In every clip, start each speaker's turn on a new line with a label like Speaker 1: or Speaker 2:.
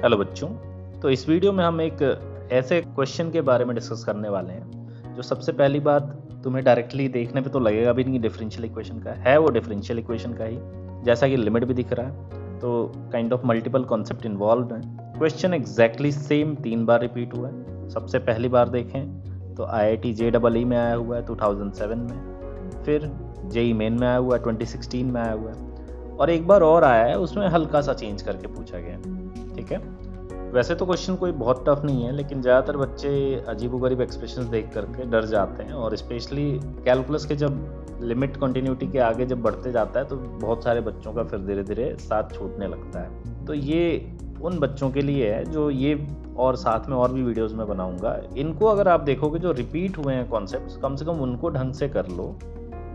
Speaker 1: Hello बच्चों। तो इस वीडियो में हम एक ऐसे क्वेश्चन के बारे में डिस्कस करने वाले हैं जो सबसे पहली बात तुम्हें डायरेक्टली देखने पे तो लगेगा भी नहीं डिफरेंशियल इक्वेशन का है, वो डिफरेंशियल इक्वेशन का ही, जैसा कि लिमिट भी दिख रहा है। तो kind of multiple concept involve है। क्वेश्चन एग्जैक्टली सेम 3 बार रिपीट हुआ है। सबसे पहली बार देखें तो IIT JEE में आया हुआ है 2007 में, फिर JEE मेन में आया हुआ है 2016 में आया हुआ है, और एक बार और आया है, उसमें हल्का सा चेंज करके पूछा गया है। ठीक है, वैसे तो क्वेश्चन कोई बहुत टफ नहीं है, लेकिन ज़्यादातर बच्चे अजीबोगरीब एक्सप्रेशंस देख करके डर जाते हैं, और स्पेशली कैलकुलस के जब लिमिट कंटिन्यूटी के आगे जब बढ़ते जाता है तो बहुत सारे बच्चों का फिर धीरे धीरे साथ छूटने लगता है। तो ये उन बच्चों के लिए है जो ये, और साथ में और भी वीडियोस में बनाऊंगा, इनको अगर आप देखोगे जो रिपीट हुए हैं कॉन्सेप्ट्स, कम से कम उनको ढंग से कर लो।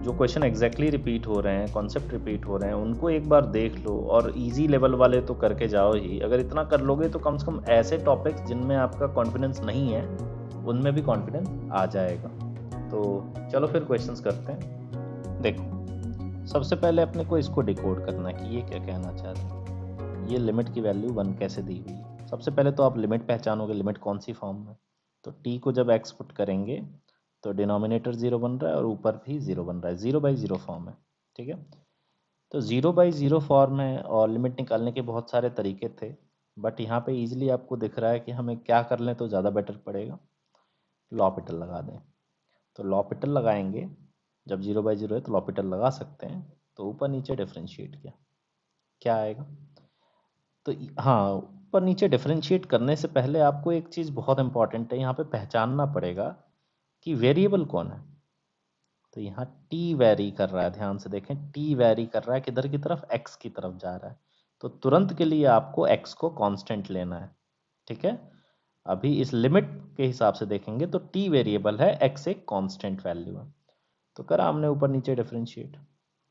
Speaker 1: जो क्वेश्चन एग्जैक्टली रिपीट हो रहे हैं, कॉन्सेप्ट रिपीट हो रहे हैं, उनको एक बार देख लो, और इजी लेवल वाले तो करके जाओ ही। अगर इतना कर लोगे तो कम से कम ऐसे टॉपिक्स जिनमें आपका कॉन्फिडेंस नहीं है उनमें भी कॉन्फिडेंस आ जाएगा। तो चलो फिर क्वेश्चंस करते हैं। देखो, सबसे पहले अपने को इसको डिकोड करना है कि ये क्या कहना चाह रहे हैं। ये लिमिट की वैल्यू 1 कैसे दी हुई है। सबसे पहले तो आप लिमिट पहचानोगे, लिमिट कौन सी फॉर्म में। तो टी को जब एक्स पुट करेंगे तो डिनोमिनेटर 0 बन रहा है और ऊपर भी 0 बन रहा है, 0/0 फॉर्म है। ठीक है, तो 0/0 फॉर्म है, और लिमिट निकालने के बहुत सारे तरीके थे, बट यहाँ पे इजीली आपको दिख रहा है कि हमें क्या कर लें तो ज़्यादा बेटर पड़ेगा। लॉपिटल लगा दें। तो लॉपिटल लगाएंगे, जब 0/0 है तो लॉपिटल लगा सकते हैं। तो ऊपर नीचे डिफ्रेंशिएट किया, क्या आएगा। तो हाँ, ऊपर नीचे डिफ्रेंशिएट करने से पहले आपको एक चीज़ बहुत इंपॉर्टेंट है, यहाँ पे पहचानना पड़ेगा कि वेरिएबल कौन है। तो यहाँ टी वैरी कर रहा है, ध्यान से देखें, टी वैरी कर रहा है किधर की तरफ, एक्स की तरफ जा रहा है। तो तुरंत के लिए आपको एक्स को कांस्टेंट लेना है। ठीक है, अभी इस लिमिट के हिसाब से देखेंगे तो टी वेरिएबल है, एक्स एक कांस्टेंट वैल्यू है। तो करा हमने ऊपर नीचे डिफरेंशिएट,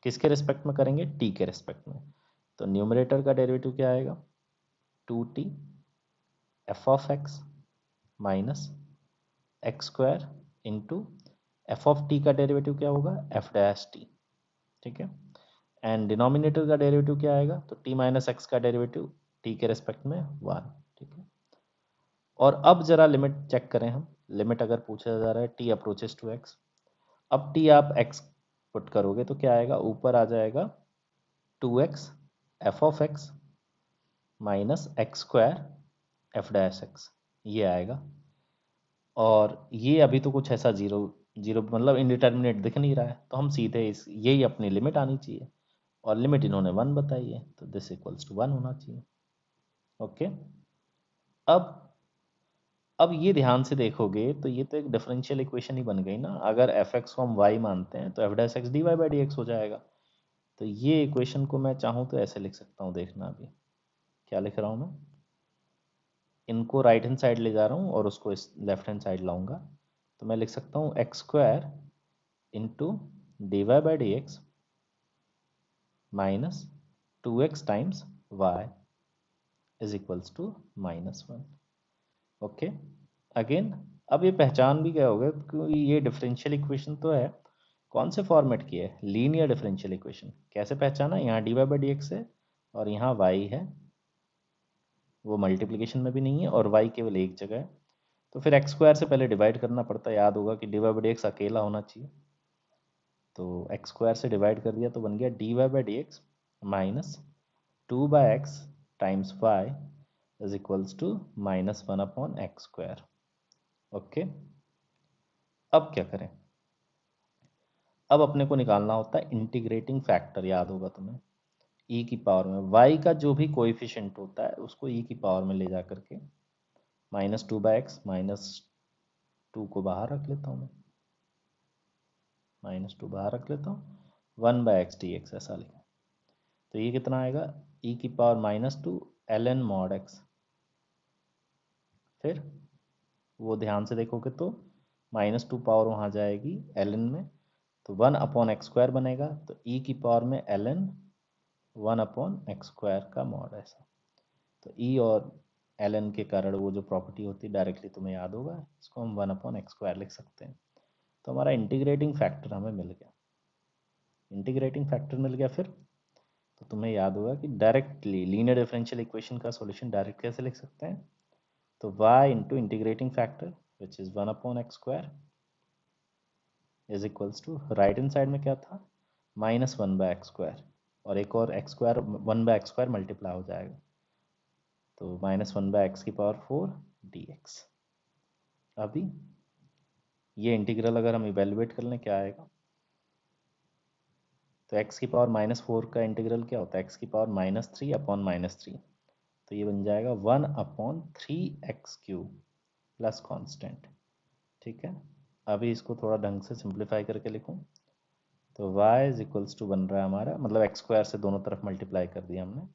Speaker 1: किसके रिस्पेक्ट में करेंगे, टी के रिस्पेक्ट में। तो न्यूमरेटर का डेरिवेटिव क्या आएगा, 2t F of x minus x square into F of T का डेरिवेटिव क्या होगा, एफ डैश टी। ठीक है, एंड डिनोमिनेटर का डेरिवेटिव क्या आएगा, तो टी माइनस एक्स का डेरिवेटिव टी के रेस्पेक्ट में 1। ठीक है, और अब जरा लिमिट चेक करें हम। लिमिट अगर पूछा जा रहा है टी अप्रोचेस टू एक्स, अब टी आप एक्स पुट करोगे तो क्या आएगा, ऊपर आ जाएगा 2x F of x minus x square F dash x, ये आएगा। और ये अभी तो कुछ ऐसा जीरो जीरो मतलब इनडिटर्मिनेट दिख नहीं रहा है, तो हम सीधे इस यही अपनी लिमिट आनी चाहिए, और लिमिट इन्होंने 1 बताई है, तो दिस इक्वल्स टू 1 होना चाहिए। ओके, अब ये ध्यान से देखोगे तो ये तो एक डिफरेंशियल इक्वेशन ही बन गई ना। अगर एफ एक्स को हम वाई मानते हैं तो F dash X D Y by D X हो जाएगा। तो ये इक्वेशन को मैं चाहूँ तो ऐसे लिख सकता हूँ, देखना अभी क्या लिख रहा हूँ मैं। इनको राइट हैंड साइड ले जा रहा हूँ और उसको इस लेफ्ट हैंड साइड लाऊंगा। तो मैं लिख सकता हूँ X square into D Y by D X minus 2x times Y is equals to -1। Okay, again अब ये पहचान भी क्या होगा, क्योंकि ये डिफरेंशियल इक्वेशन तो है, कौन से फॉर्मेट की है, लीनियर डिफरेंशियल इक्वेशन। कैसे पहचाना, यहाँ D Y by D X है और यहाँ वाई है, वो मल्टीप्लिकेशन में भी नहीं है, और वाई केवल एक जगह है। तो फिर एक्स स्क्वायर से पहले डिवाइड करना पड़ता है, याद होगा कि D Y by D X अकेला होना चाहिए। तो एक्स स्क्वायर से डिवाइड कर दिया तो बन गया D Y by D X minus 2/x times Y is equals to -1/x²। Okay, अब क्या करें, अब अपने को निकालना होता है इंटीग्रेटिंग फैक्टर, याद होगा तुम्हें, ई की पावर में y का जो भी कोएफिशिएंट होता है उसको ई की पावर में ले जा करके -2/x -2 को बाहर रख लेता हूँ मैं, -2 बाहर रख लेता हूँ, 1/x dx ऐसा लिखा। तो ये कितना आएगा, ई की पावर -2 ln mod x। फिर वो ध्यान से देखोगे तो -2 पावर वहाँ जाएगी ln में, तो 1/x² बनेगा, तो ई की पावर में ln 1/x² का मॉड ऐसा। तो ई और ln के कारण वो जो प्रॉपर्टी होती है डायरेक्टली तुम्हें याद होगा, इसको हम 1/x² लिख सकते हैं। तो हमारा इंटीग्रेटिंग फैक्टर हमें मिल गया, इंटीग्रेटिंग फैक्टर मिल गया। फिर तो तुम्हें याद होगा कि डायरेक्टली लीनियर डिफरेंशियल इक्वेशन का सॉल्यूशन डायरेक्ट कैसे लिख सकते हैं, तो y into integrating factor which is 1/x² is equals to right hand side में क्या था -1/x², और एक और x² 1/x² मल्टीप्लाई हो जाएगा, तो -1/x⁴ dx। अभी ये इंटीग्रल अगर हम इवेल्युएट कर लें क्या आएगा, तो x⁻⁻4 का इंटीग्रल क्या होता है, x⁻³ तो ये बन जाएगा 1/3x³ प्लस कांस्टेंट। ठीक है, अभी इसको थोड़ा ढंग से सिंप्लीफाई करके लिखूं, तो y इज इक्वल्स टू बन रहा है हमारा, मतलब x² से दोनों तरफ मल्टीप्लाई कर दिया हमने,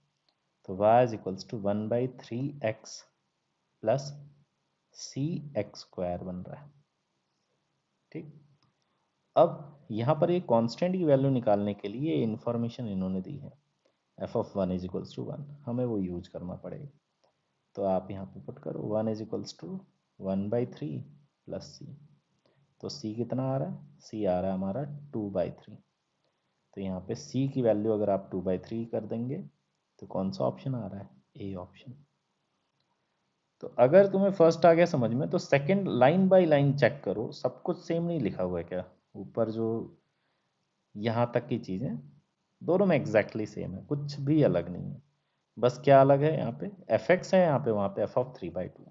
Speaker 1: तो y is equals to 1/3x plus cx² बन रहा है। ठीक, अब यहाँ पर ये कांस्टेंट की वैल्यू निकालने के लिए इंफॉर्मेशन इन्होंने दी है, f(1) इज इक्वल्स टू 1, हमें वो यूज करना पड़ेगा। तो आप यहाँ पे पुट करो 1 is equals to 1/3 plus c, तो c कितना आ रहा है, c आ रहा है हमारा 2/3। तो यहाँ पे c की वैल्यू अगर आप 2/3 कर देंगे तो कौन सा ऑप्शन आ रहा है, ए ऑप्शन। तो अगर तुम्हें फर्स्ट आ गया समझ में, तो second line by line check करो, सब कुछ सेम नहीं लिखा हुआ है क्या, ऊपर जो यहाँ तक की चीज़ें दोनों में एग्जैक्टली सेम है, कुछ भी अलग नहीं है। बस क्या अलग है, यहाँ पे fx है, यहाँ पे वहाँ पे f(3/2),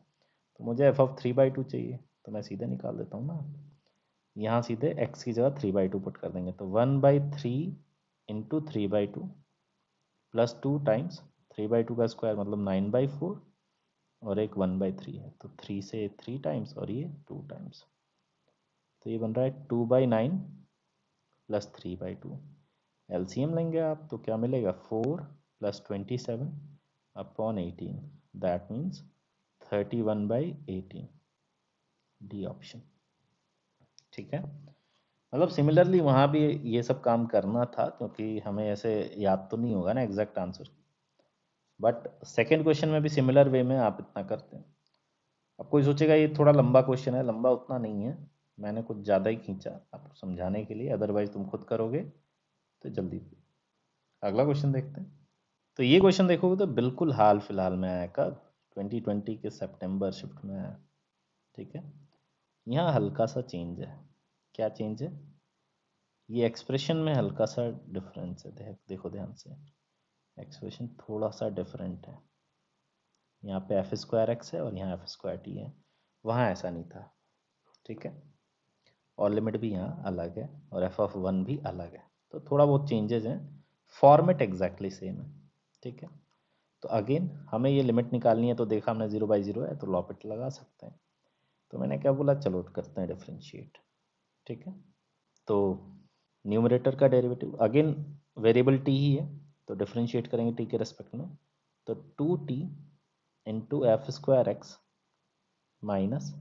Speaker 1: तो मुझे f(3/2) चाहिए, तो मैं सीधे निकाल देता हूँ ना, यहाँ सीधे x की जगह 3/2 पुट कर देंगे, तो 1/3 इंटू 3/2 प्लस 2 टाइम्स 3/2 का स्क्वायर मतलब 9/4, और एक 1/3 है, तो 3 से 3 टाइम्स और ये 2 टाइम्स, तो ये बन रहा है 2/9 प्लस 3/2। एलसीएम लेंगे आप तो क्या मिलेगा, 4 plus 27/18, that means 31/18, D option. ठीक है, मतलब सिमिलरली वहाँ भी ये सब काम करना था, क्योंकि हमें ऐसे याद तो नहीं होगा ना exact answer, but second question में भी सिमिलर वे में आप इतना करते हैं। अब कोई सोचेगा ये थोड़ा लंबा क्वेश्चन है, लंबा उतना नहीं है, मैंने कुछ ज़्यादा ही खींचा आपको समझाने के लिए, अदरवाइज तुम खुद करोगे तो जल्दी। अगला क्वेश्चन देखते हैं। तो ये क्वेश्चन देखोगे तो बिल्कुल हाल फिलहाल में आया, कब, 2020 के सितंबर शिफ्ट में आया। ठीक है, यहाँ हल्का सा चेंज है, क्या चेंज है, ये एक्सप्रेशन में हल्का सा डिफरेंस है, देखो ध्यान से, एक्सप्रेशन थोड़ा सा डिफरेंट है, यहाँ पे f²x है और यहाँ f²t है, वहाँ ऐसा नहीं था। ठीक है, और लिमिट भी यहाँ अलग है और f(1) भी अलग है, तो थोड़ा बहुत चेंजेस हैं, फॉर्मेट एग्जैक्टली सेम है। ठीक है, तो अगेन हमें ये लिमिट निकालनी है, तो देखा हमने 0/0 है तो लॉपिट लगा सकते हैं, तो मैंने क्या बोला, चलो करते हैं डिफ्रेंशिएट। ठीक है, तो न्यूमरेटर का डेरिवेटिव अगेन वेरिएबल t ही है, तो डिफ्रेंशिएट करेंगे t के रेस्पेक्ट में, तो 2t into f²x minus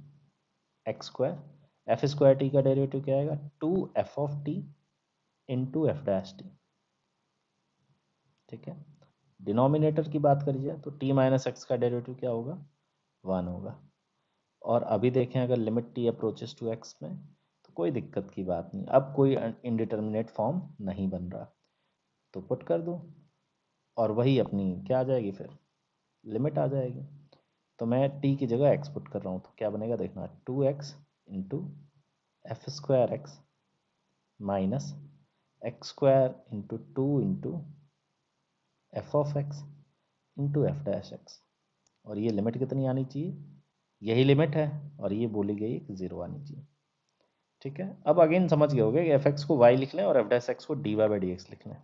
Speaker 1: x², f²t का डेरिवेटिव क्या आएगा, 2f(t) इंटू f'(t). ठीक है, डिनोमिनेटर की बात करी जाए तो t माइनस एक्स का डेरिवेटिव क्या होगा, 1 होगा। और अभी देखें अगर limit t approaches to x में, तो कोई दिक्कत की बात नहीं, अब कोई इनडिटर्मिनेट फॉर्म नहीं बन रहा, तो पुट कर दो और वही अपनी क्या आ जाएगी, फिर लिमिट आ जाएगी। तो मैं t की जगह x पुट कर रहा हूँ, तो क्या बनेगा देखना, 2x into f²x minus x² into 2 into f(x) into f'(x), और ये लिमिट कितनी आनी चाहिए, यही लिमिट है, और ये बोली गई कि 0 आनी चाहिए। ठीक है, अब अगेन समझ गए होगे कि f(x) को y लिख लें और f'(x) को dy/dx लिख लें,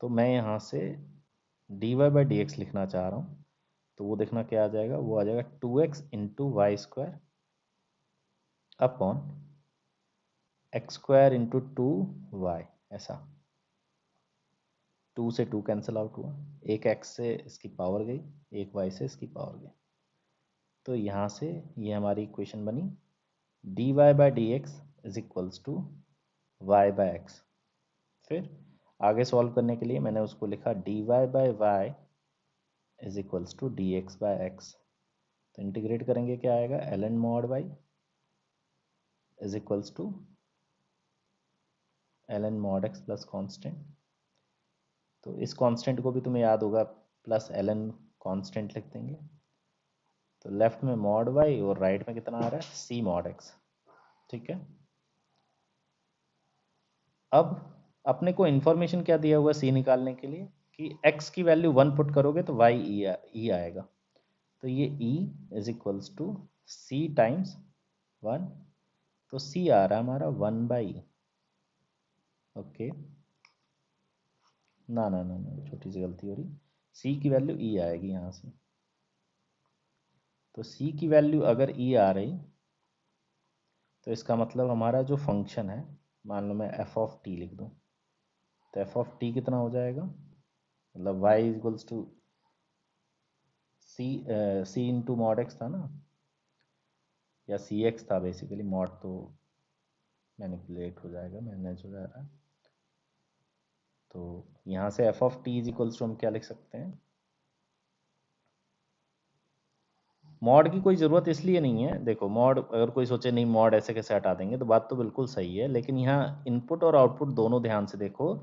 Speaker 1: तो मैं यहाँ से dy/dx लिखना चाह रहा हूँ, तो वो देखना क्या आ जाएगा, वो आ जाएगा 2x into y² upon x² into 2y, ऐसा 2 से 2 कैंसिल आउट हुआ, एक x से इसकी पावर गई, एक y से इसकी पावर गई, तो यहाँ से ये हमारी इक्वेशन बनी dy/dx is equals to y/x। फिर आगे सॉल्व करने के लिए मैंने उसको लिखा dy/y is equals to dx/x, तो इंटीग्रेट करेंगे क्या आएगा, ln mod y is equals to ln mod x plus constant, तो इस कांस्टेंट को भी तुम्हें याद होगा, प्लस ln कांस्टेंट लिख देंगे। तो लेफ्ट में मॉड y और राइट में कितना आ रहा है, c मॉड x। ठीक है, अब अपने को इन्फॉर्मेशन क्या दिया हुआ है c निकालने के लिए कि x की वैल्यू 1 पुट करोगे तो y e आएगा। तो ये e is equals to c times 1, तो c आ रहा है हमारा 1/e। ओके, ना ना ना ना, छोटी सी गलती हो रही, c की वैल्यू e आएगी यहाँ से। तो c की वैल्यू अगर e आ रही तो इसका मतलब हमारा जो फंक्शन है, मान लो मैं f ऑफ t लिख दूँ, तो f ऑफ t कितना हो जाएगा, मतलब y equals to c into mod x था ना, या सी एक्स था बेसिकली, मॉड तो मैनिपुलेट हो जाएगा, मैनेज हो जाएगा। तो यहाँ से F of T is equals to हम क्या लिख सकते हैं, मॉड की कोई ज़रूरत इसलिए नहीं है, देखो मॉड अगर कोई सोचे नहीं मॉड ऐसे कैसे हटा देंगे, तो बात तो बिल्कुल सही है, लेकिन यहाँ इनपुट और आउटपुट दोनों ध्यान से देखो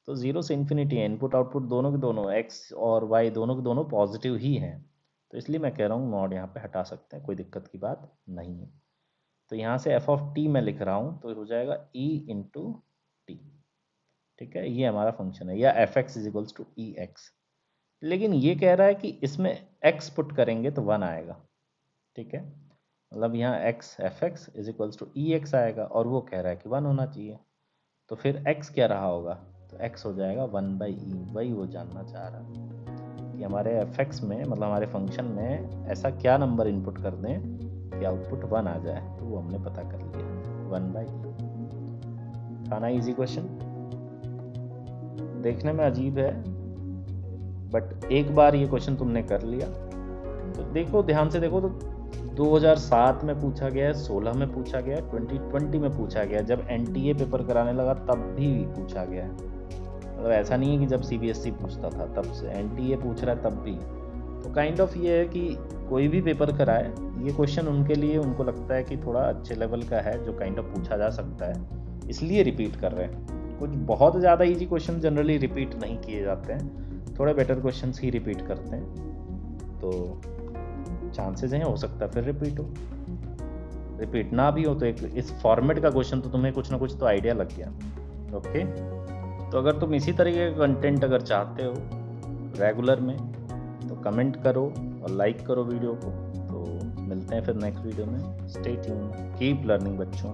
Speaker 1: तो 0 से इन्फिनिटी है, इनपुट आउटपुट दोनों के दोनों एक्स और वाई दोनों के दोनों पॉजिटिव ही हैं। तो इसलिए मैं कह रहा हूँ मॉड यहाँ पे हटा सकते हैं, कोई दिक्कत की बात नहीं है। तो यहाँ से एफ ऑफ टी मैं लिख रहा हूँ तो हो जाएगा e इंटू टी। ठीक है, ये हमारा फंक्शन है, या F X is equals to E X. लेकिन ये कह रहा है कि इसमें x पुट करेंगे तो 1 आएगा। ठीक है, मतलब यहाँ x F X is equals to E X आएगा, और वो कह रहा है कि 1 होना चाहिए। तो फिर x क्या रहा होगा, तो x हो जाएगा 1/e। वही वो जानना चाह रहा है कि हमारे एफ एक्स में, मतलब हमारे फंक्शन में ऐसा क्या नंबर इनपुट कर दें कि आउटपुट 1 आ जाए। तो वो हमने पता कर लिया, 1/e। था ना इजी क्वेश्चन, देखने में अजीब है बट एक बार ये क्वेश्चन तुमने कर लिया तो देखो, ध्यान से देखो, तो 2007 में पूछा गया है, 16 में पूछा गया है, 2020 में पूछा गया, जब एनटीए पेपर कराने लगा तब भी पूछा गया है। मतलब ऐसा नहीं है कि जब सीबीएसई पूछता था तब से, एनटीए पूछ रहा है तब भी। तो काइंड ऑफ ये है कि कोई भी पेपर कराए, ये क्वेश्चन उनके लिए, उनको लगता है कि थोड़ा अच्छे लेवल का है, जो काइंड ऑफ पूछा जा सकता है, इसलिए रिपीट कर रहे हैं। कुछ बहुत ज़्यादा इजी क्वेश्चन जनरली रिपीट नहीं किए जाते हैं, थोड़े बेटर क्वेश्चंस ही रिपीट करते हैं। तो चांसेस हैं, हो सकता है फिर रिपीट हो, रिपीट ना भी हो तो एक इस फॉर्मेट का क्वेश्चन तो तुम्हें कुछ ना कुछ तो आइडिया लग गया। ओके, तो अगर तुम इसी तरीके का कंटेंट अगर चाहते हो रेगुलर में तो कमेंट करो और लाइक करो वीडियो को। तो मिलते हैं फिर नेक्स्ट वीडियो में। स्टे ट्यून, कीप लर्निंग बच्चों।